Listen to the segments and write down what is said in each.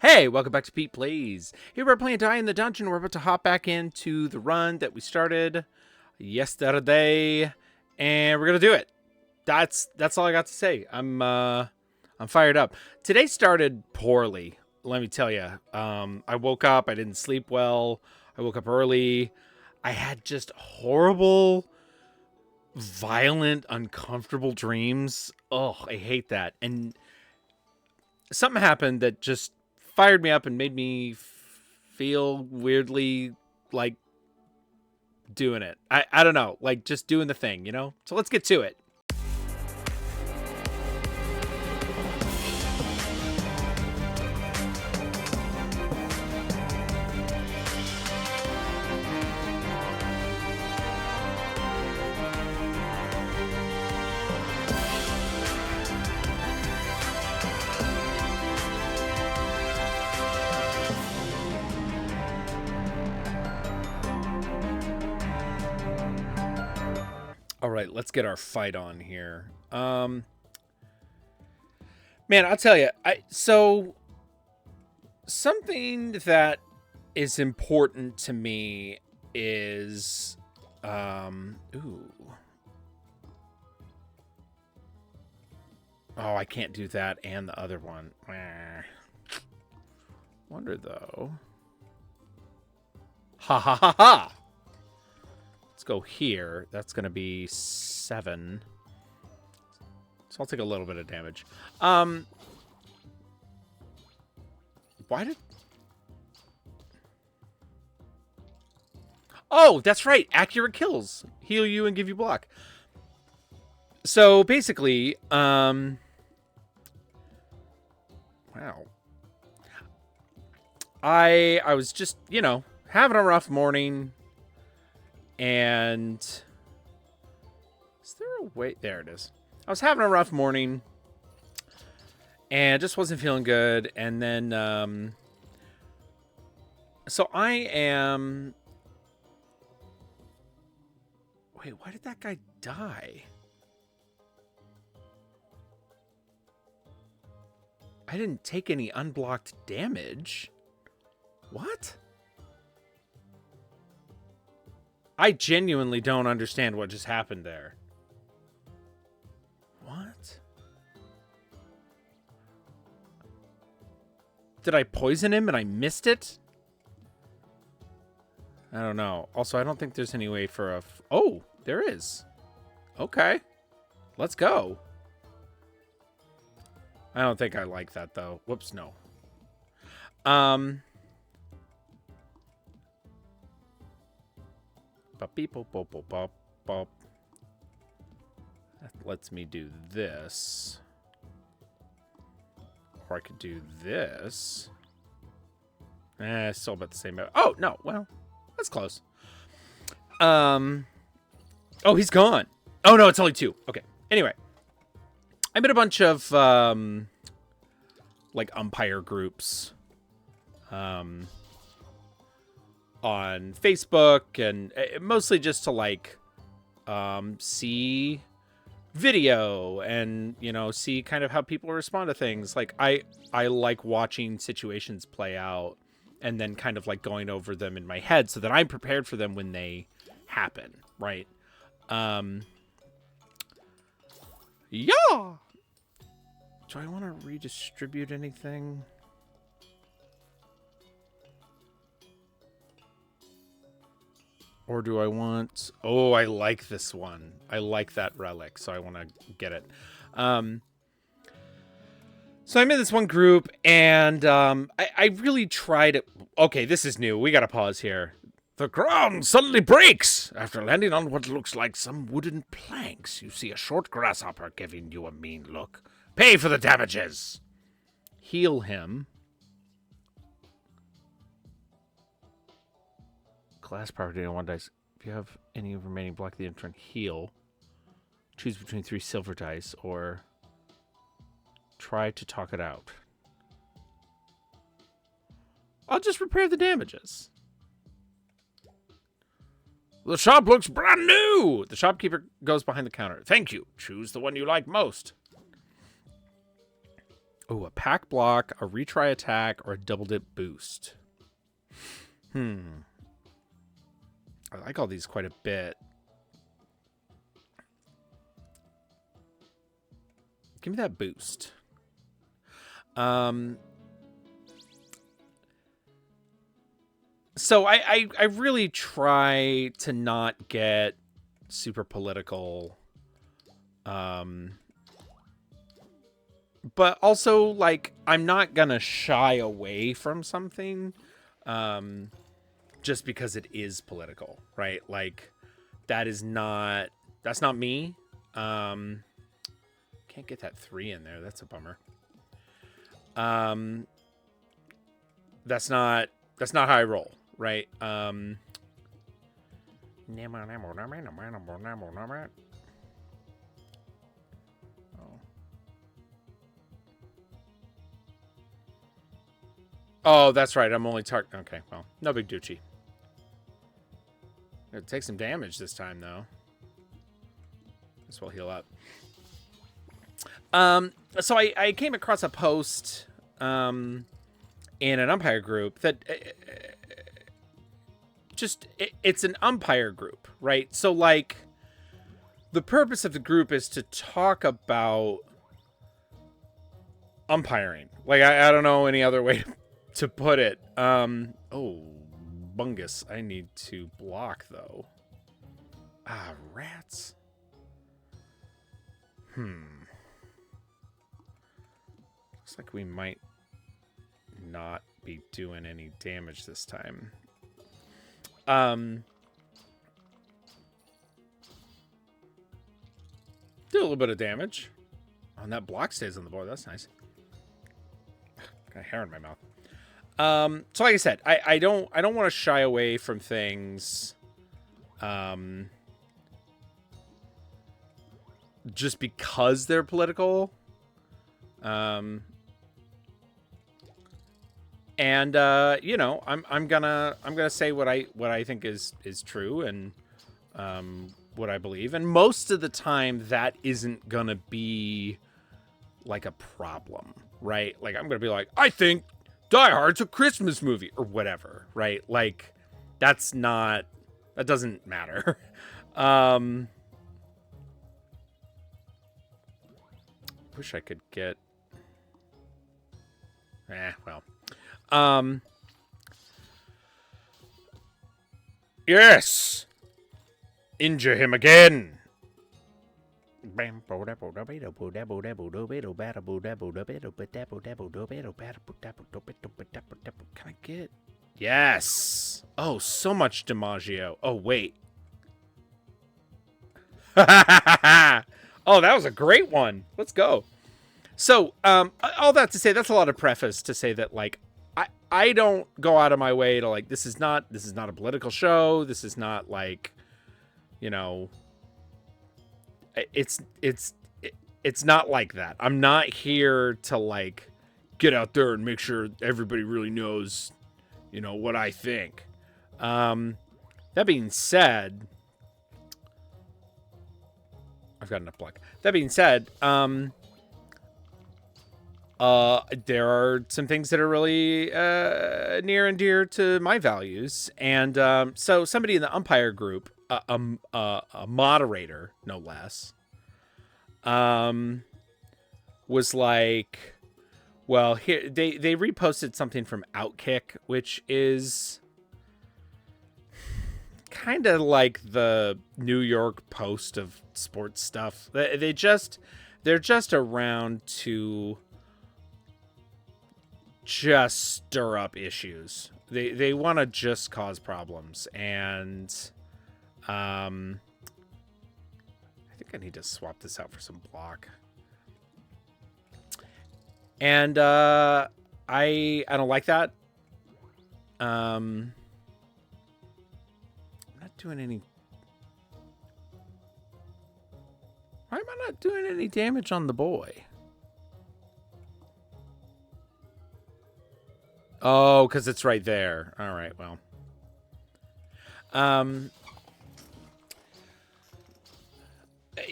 Hey, welcome back to Pete Plays. Here we're playing Die in the Dungeon. We're about to hop back into the run that we started yesterday, and we're gonna do it. That's all I got to say. I'm fired up. Today started poorly. Let me tell you. I woke up. I didn't sleep well. I woke up early. I had just horrible, violent, uncomfortable dreams. Oh, I hate that. And something happened that just fired me up and made me feel weirdly like doing it. I don't know, like just doing the thing, you know? So let's get to it. All right, let's get our fight on here. Man, I'll tell you. So something that is important to me is ooh. Oh, I can't do that and the other one. Wonder though. Ha ha ha ha. Let's go here. That's going to be 7. So I'll take a little bit of damage. Why did... Oh, that's right. Accurate kills. Heal you and give you block. So basically, wow. I was just, you know, having a rough morning. And is there a way? There it is. I was having a rough morning and just wasn't feeling good. And then, so I am, wait, why did that guy die? I didn't take any unblocked damage. What? I genuinely don't understand what just happened there. What? Did I poison him and I missed it? I don't know. Also, I don't think there's any way for a... Oh, there is. Okay. Let's go. I don't think I like that, though. Whoops, no. That lets me do this. Or I could do this. Still about the same. Oh, no. Well, that's close. Oh, he's gone. Oh, no, it's only 2. Okay. Anyway. I'm in a bunch of, like, umpire groups. On Facebook and mostly just to like see video and, you know, see kind of how people respond to things. Like I like watching situations play out and then kind of like going over them in my head so that I'm prepared for them when they happen, right? Yeah. Do I want to redistribute anything? Or do I want... Oh, I like this one. I like that relic, so I want to get it. So I'm in this one group, and I really tried it. Okay, this is new. We got to pause here. The ground suddenly breaks. After landing on what looks like some wooden planks, you see a short grasshopper giving you a mean look. Pay for the damages. Heal him. Class property on 1 dice. If you have any remaining, block the entrant. Heal. Choose between 3 silver dice or try to talk it out. I'll just repair the damages. The shop looks brand new. The shopkeeper goes behind the counter. Thank you. Choose the one you like most. Oh, a pack block, a retry attack, or a double dip boost. I like all these quite a bit. Give me that boost. So I really try to not get super political. But also, like, I'm not gonna shy away from something just because it is political, right? Like, that's not me. Can't get that 3 in there. That's a bummer. That's not how I roll, right? Oh, that's right. I'm only target. Okay, well, no big Ducci. It takes some damage this time, though. This will heal up. So I came across a post in an umpire group that it's an umpire group, right? So, like, the purpose of the group is to talk about umpiring. Like, I don't know any other way to put it. Oh, bungus. I need to block, though. Ah, rats. Looks like we might not be doing any damage this time. Do a little bit of damage. Oh, and that block stays on the board. That's nice. Got hair in my mouth. So like I said, I don't want to shy away from things just because they're political. And you know, I'm gonna say what I think is true and what I believe, and most of the time that isn't gonna be like a problem, right? Like, I'm gonna be like, I think Die Hard's a Christmas movie or whatever, right? Like, that doesn't matter. Wish I could get well. Yes! Injure him again! Can I get... Yes! Oh, so much DiMaggio. Oh, wait. Oh, that was a great one. Let's go. So, all that to say, that's a lot of preface to say that, like, I don't go out of my way to, like, this is not a political show. This is not, like, you know, it's not like that. I'm not here to, like, get out there and make sure everybody really knows, you know, what I think. That being said, I've got enough block. That being said, there are some things that are really near and dear to my values, and so somebody in the umpire group, a moderator, no less, was like, well, here they reposted something from Outkick, which is kind of like the New York Post of sports stuff. They're just around to just stir up issues. They want to just cause problems, and I think I need to swap this out for some block. And I don't like that. I'm not doing any. Why am I not doing any damage on the boy? Oh, because it's right there. All right, well.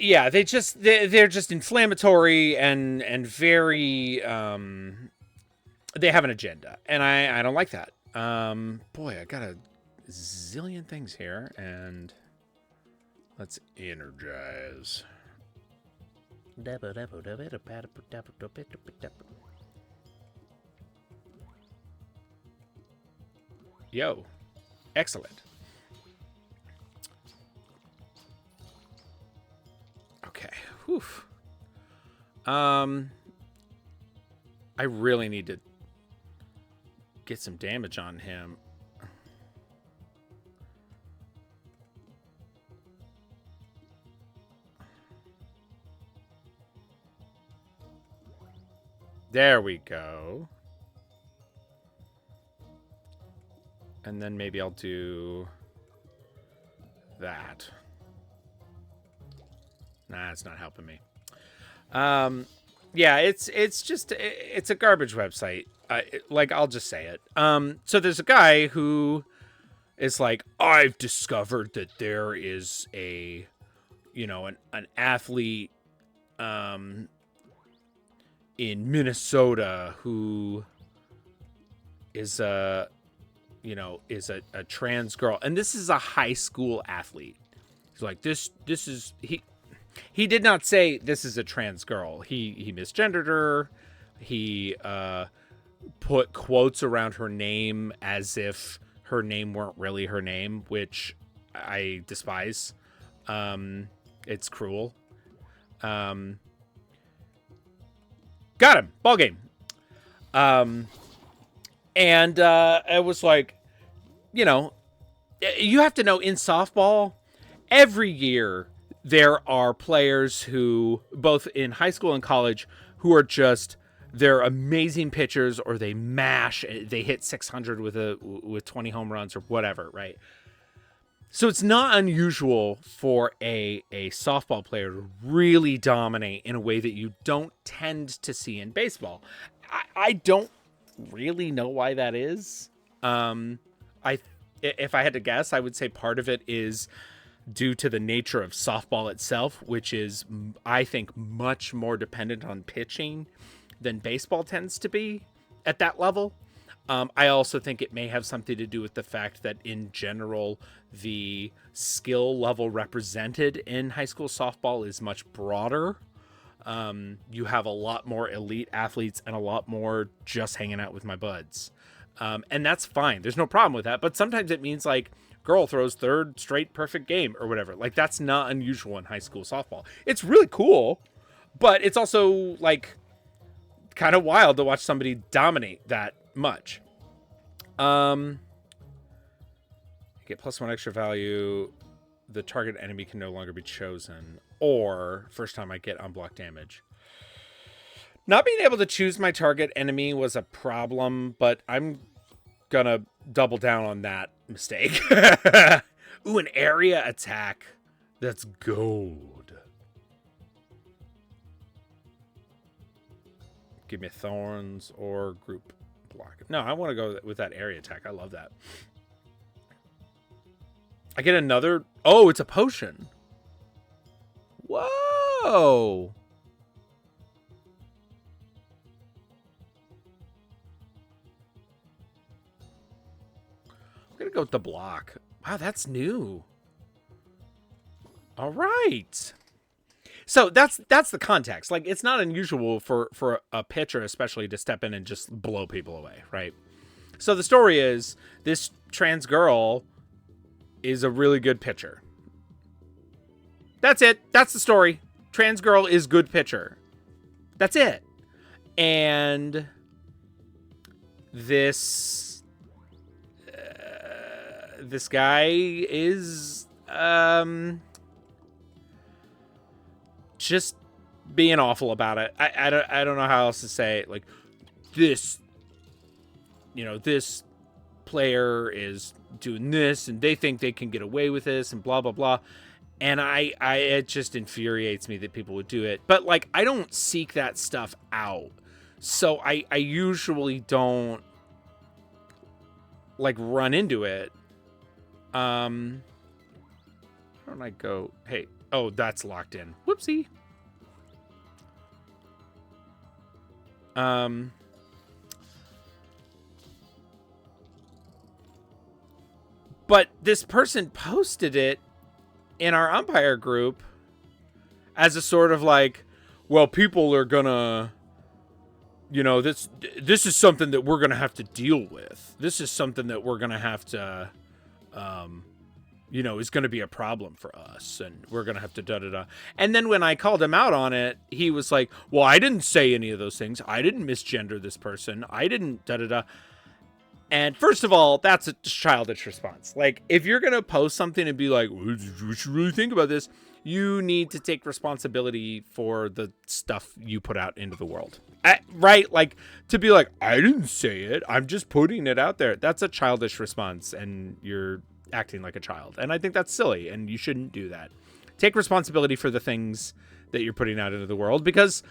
yeah, they're just inflammatory and very they have an agenda, and I don't like that. Boy, I got a zillion things here, and let's energize. Yo, excellent. Okay. Whew. I really need to get some damage on him. There we go. And then maybe I'll do that. Nah, it's not helping me. Yeah, it's a garbage website. Like, I'll just say it. So there's a guy who is like, I've discovered that there is a, an athlete, in Minnesota who is a trans girl, and this is a high school athlete. He's like, this is he did not say this is a trans girl. He misgendered her. He put quotes around her name as if her name weren't really her name, which I despise. It's cruel. Got him. Ball game. And it was like, you have to know, in softball, every year there are players who, both in high school and college, who are just, they're amazing pitchers, or they mash, they hit 600 with 20 home runs or whatever, right? So it's not unusual for a softball player to really dominate in a way that you don't tend to see in baseball. I don't really know why that is. If I had to guess, I would say part of it is due to the nature of softball itself, which is, I think, much more dependent on pitching than baseball tends to be at that level. I also think it may have something to do with the fact that, in general, the skill level represented in high school softball is much broader. You have a lot more elite athletes and a lot more just hanging out with my buds. And that's fine. There's no problem with that. But sometimes it means, like, girl throws third straight perfect game or whatever. Like, that's not unusual in high school softball. It's really cool, but it's also, like, kind of wild to watch somebody dominate that much. Get +1 extra value. The target enemy can no longer be chosen. Or, first time I get unblocked damage. Not being able to choose my target enemy was a problem, but I'm gonna double down on that mistake. Ooh, an area attack. That's gold. Give me thorns or group block. No, I want to go with that area attack. I love that. I get another... Oh, it's a potion. Whoa. I'm going to go with the block. Wow, that's new. All right. So that's the context. Like, it's not unusual for a pitcher especially to step in and just blow people away, right? So the story is, this trans girl is a really good pitcher. That's it. That's the story. Trans girl is good pitcher. That's it. And this guy is just being awful about it. I don't know how else to say it. Like, this player is doing this and they think they can get away with this and blah blah blah. And it just infuriates me that people would do it. But, like, I don't seek that stuff out. So I usually don't, like, run into it. Why don't I go, hey, Oh, that's locked in. Whoopsie. But this person posted it in our umpire group as a sort of like, well, people are gonna, this is something that we're gonna have to deal with. This is something that we're gonna have to, is gonna be a problem for us, and we're gonna have to da-da-da. And then when I called him out on it, he was like, well, I didn't say any of those things. I didn't misgender this person. I didn't da-da-da. And first of all, that's a childish response. Like, if you're going to post something and be like, well, you should really think about this, you need to take responsibility for the stuff you put out into the world. Right? Like, to be like, I didn't say it. I'm just putting it out there. That's a childish response, and you're acting like a child. And I think that's silly, and you shouldn't do that. Take responsibility for the things that you're putting out into the world, because...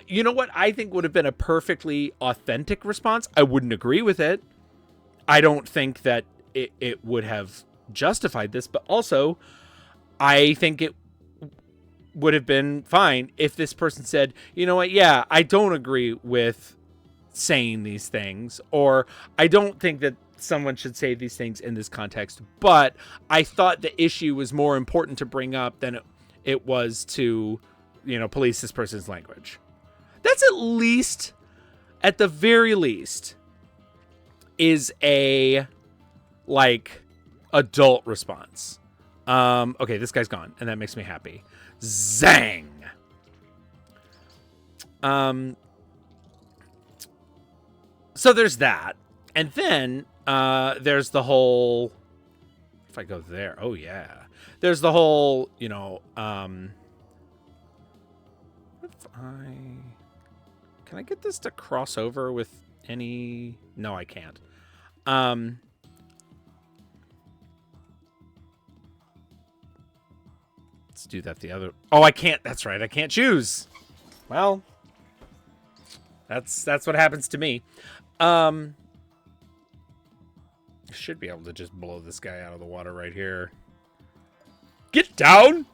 you know what I think would have been a perfectly authentic response? I wouldn't agree with it. I don't think that it would have justified this, but also I think it would have been fine if this person said, you know what, yeah, I don't agree with saying these things, or I don't think that someone should say these things in this context, but I thought the issue was more important to bring up than it was to, police this person's language. That's at the very least, is a, adult response. Okay, this guy's gone, and that makes me happy. Zang! So there's that. And then, there's the whole... If I go there, oh yeah. There's the whole, if Can I get this to cross over with any... No, I can't. Let's do that the other... Oh, I can't. That's right. I can't choose. Well, that's what happens to me. I should be able to just blow this guy out of the water right here. Get down!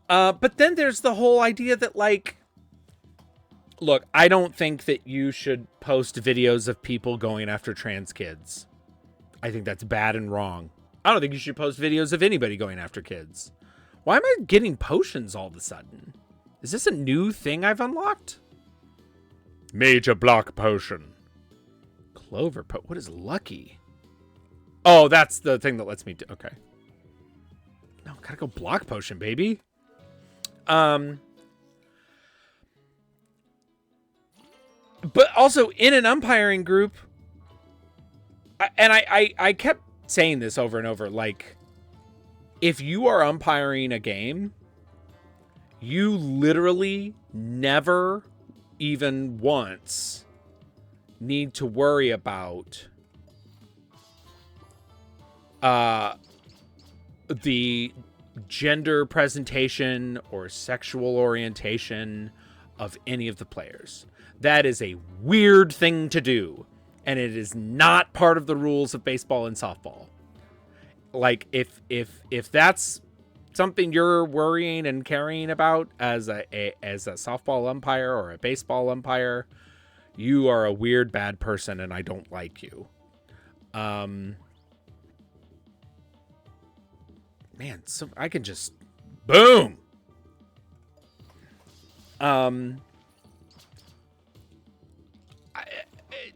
But then there's the whole idea that, look, I don't think that you should post videos of people going after trans kids. I think that's bad and wrong. I don't think you should post videos of anybody going after kids. Why am I getting potions all of a sudden? Is this a new thing I've unlocked? Major block potion. Clover what is lucky? Oh, that's the thing that lets me do... Okay. No, gotta go block potion, baby. But also in an umpiring group, and I kept saying this over and over, if you are umpiring a game, you literally never even once need to worry about the gender presentation or sexual orientation of any of the players. That is a weird thing to do, and it is not part of the rules of baseball and softball. If that's something you're worrying and caring about as a softball umpire or a baseball umpire, you are a weird bad person, and I don't like you. Man, so I can just boom.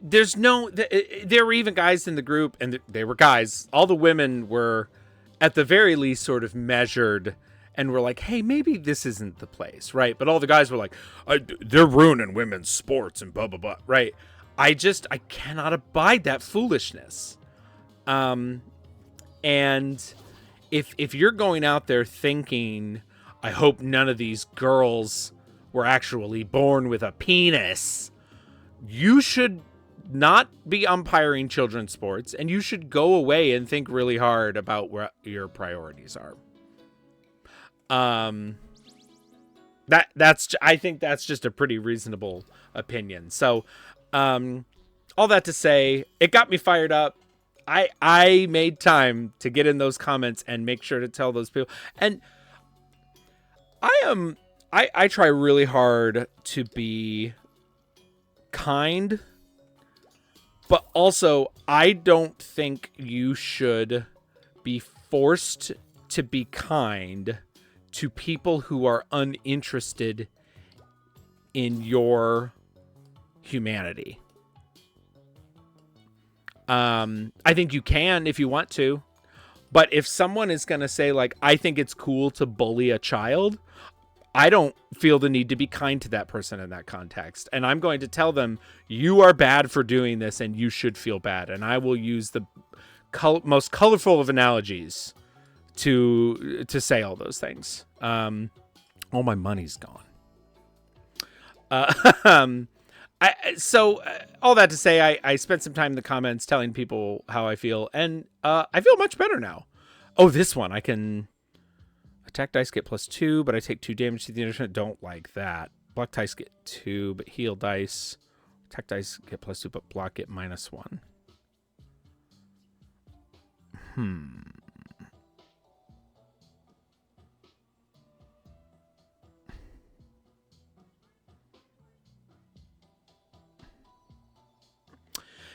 There's no... There were even guys in the group, and they were guys. All the women were, at the very least, sort of measured, and were like, hey, maybe this isn't the place, right? But all the guys were like, they're ruining women's sports and blah, blah, blah, right? I cannot abide that foolishness. And if you're going out there thinking, I hope none of these girls were actually born with a penis, you should not be umpiring children's sports, and you should go away and think really hard about where your priorities are. I think that's just a pretty reasonable opinion. So, all that to say, it got me fired up. I made time to get in those comments and make sure to tell those people. And I try really hard to be kind, but also I don't think you should be forced to be kind to people who are uninterested in your humanity. I think you can if you want to, but if someone is going to say, like, I think it's cool to bully a child, I don't feel the need to be kind to that person in that context. And I'm going to tell them, you are bad for doing this and you should feel bad. And I will use the most colorful of analogies to say all those things. All my money's gone. All that to say, I spent some time in the comments telling people how I feel, and I feel much better now. Oh, this one, I can attack dice get +2, but I take 2 damage to the initiative. Don't like that. Block dice get 2, but heal dice. Attack dice get +2, but block get -1.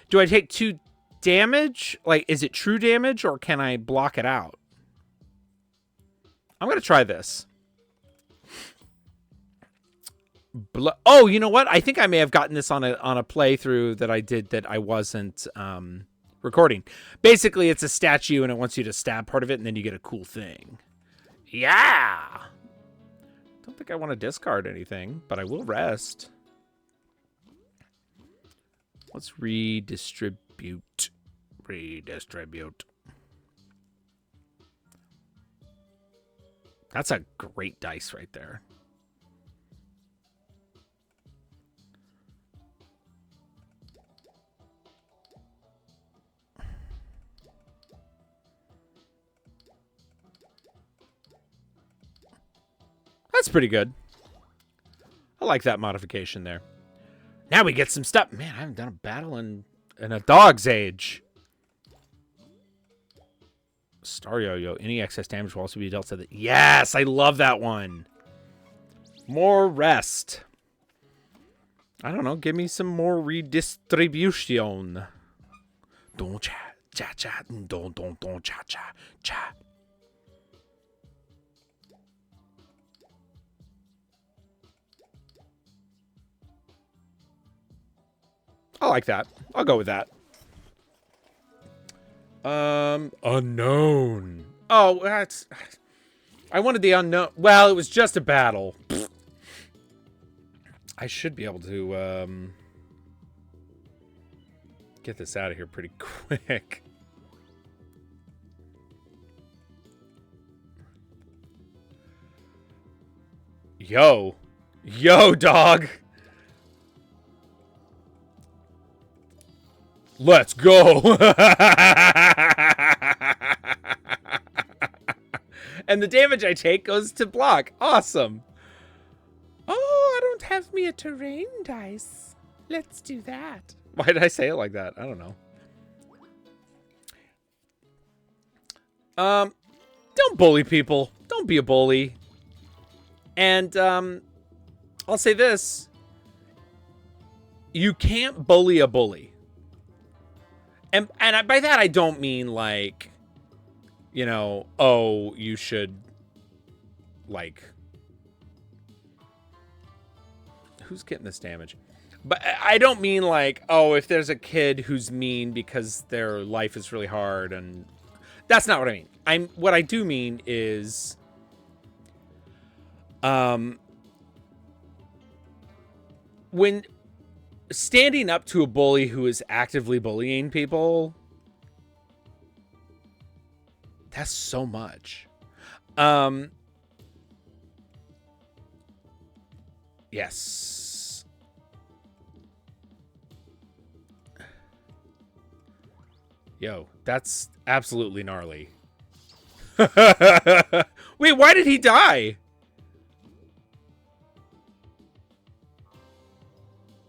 Do I take 2 damage? Like, is it true damage, or can I block it out? I'm going to try this. Oh, you know what? I think I may have gotten this on a playthrough that I did that I wasn't recording. Basically, it's a statue, and it wants you to stab part of it, and then you get a cool thing. Yeah! Don't think I want to discard anything, but I will rest. Let's redistribute. Redistribute. That's a great dice right there. That's pretty good. I like that modification there. Now we get some stuff. Man, I haven't done a battle in a dog's age. Star Yo-Yo. Any excess damage will also be dealt to the... Yes, I love that one. More rest. I don't know. Give me some more redistribution. Don't cha cha cha. Don't cha cha cha. I like that. I'll go with that. Unknown. Oh, that's... I wanted the unknown. Well, it was just a battle. I should be able to, get this out of here pretty quick. Yo. Yo, dog. Let's go. And the damage I take goes to block. Awesome. Oh, I don't have me a terrain dice. Let's do that. Why did I say it like that? I don't know. Don't bully people. Don't be a bully. And I'll say this. You can't bully a bully. And by that, I don't mean, like, you know, oh, you should, like, who's getting this damage? But I don't mean, like, oh, if there's a kid who's mean because their life is really hard, and that's not what I mean. What I do mean is, when standing up to a bully who is actively bullying people, that's so much. Yes. Yo, that's absolutely gnarly. Wait, why did he die?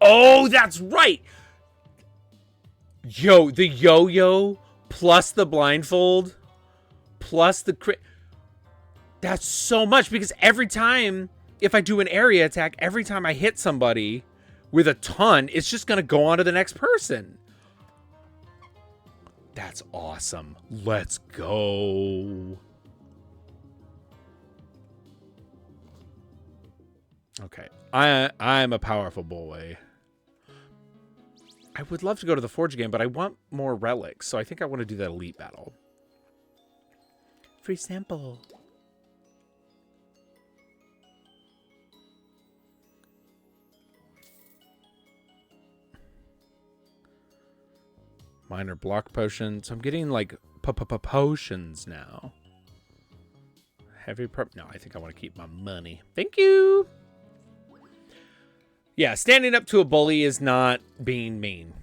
Oh, that's right. Yo, the yo-yo plus the blindfold, plus the crit. That's so much, because every time, if I do an area attack, every time I hit somebody with a ton, it's just going to go on to the next person. That's awesome. Let's go. Okay. I'm a powerful boy. I would love to go to the Forge again, but I want more relics, so I think I want to do that elite battle. Free sample. Minor block potions. I'm getting like potions now. Heavy prep. No, I think I want to keep my money. Thank you. Yeah, standing up to a bully is not being mean.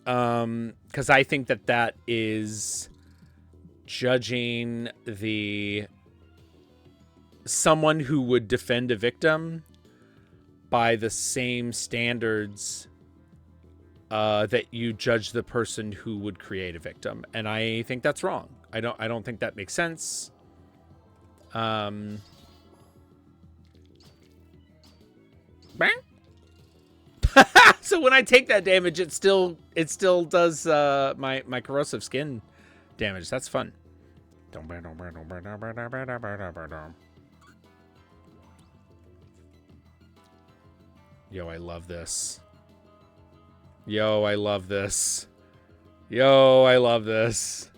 Because I think that that is judging someone who would defend a victim by the same standards that you judge the person who would create a victim, and I think that's wrong. I don't think that makes sense. So when I take that damage, it still does my corrosive skin damage. That's fun. Yo, I love this. Yo, I love this. Yo, I love this.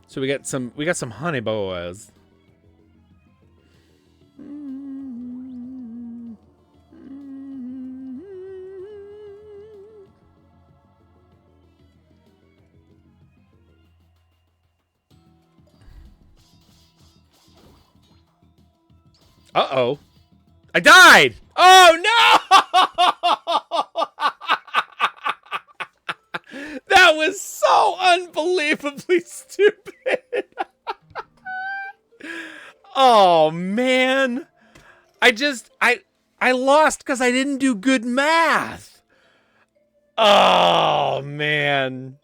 So we got some honey boas. Uh-oh. I died! Oh, no! That was so unbelievably stupid. Oh, man. I lost because I didn't do good math. Oh, man.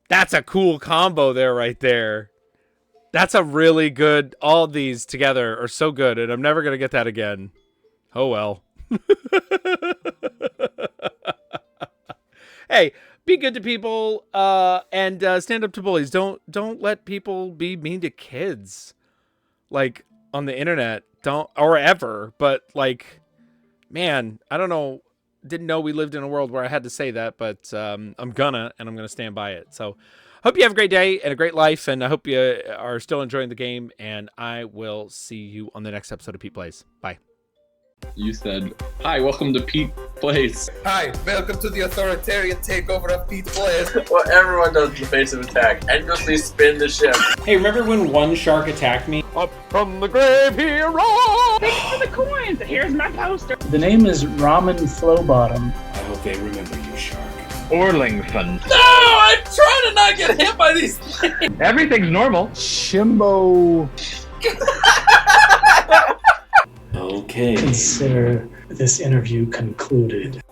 That's a cool combo there, right there. That's a really good... All these together are so good, and I'm never going to get that again. Oh, well. Hey, be good to people and stand up to bullies. Don't let people be mean to kids. Like, on the internet. Don't... Or ever. But, like... Man, I don't know... Didn't know we lived in a world where I had to say that, but I'm gonna stand by it. So... Hope you have a great day and a great life, and I hope you are still enjoying the game, and I will see you on the next episode of Pete Plays. Bye. You said, hi, welcome to Pete Plays. Hi, welcome to the authoritarian takeover of Pete Plays. What everyone does in the face of attack, endlessly spin the ship. Hey, remember when one shark attacked me? Up from the grave he rose! Thanks for the coins. Here's my poster. The name is Ramen Flowbottom. I hope they remember you, shark. Orlington. No, I'm trying to not get hit by these things. Everything's normal. Shimbo. Okay. Consider this interview concluded.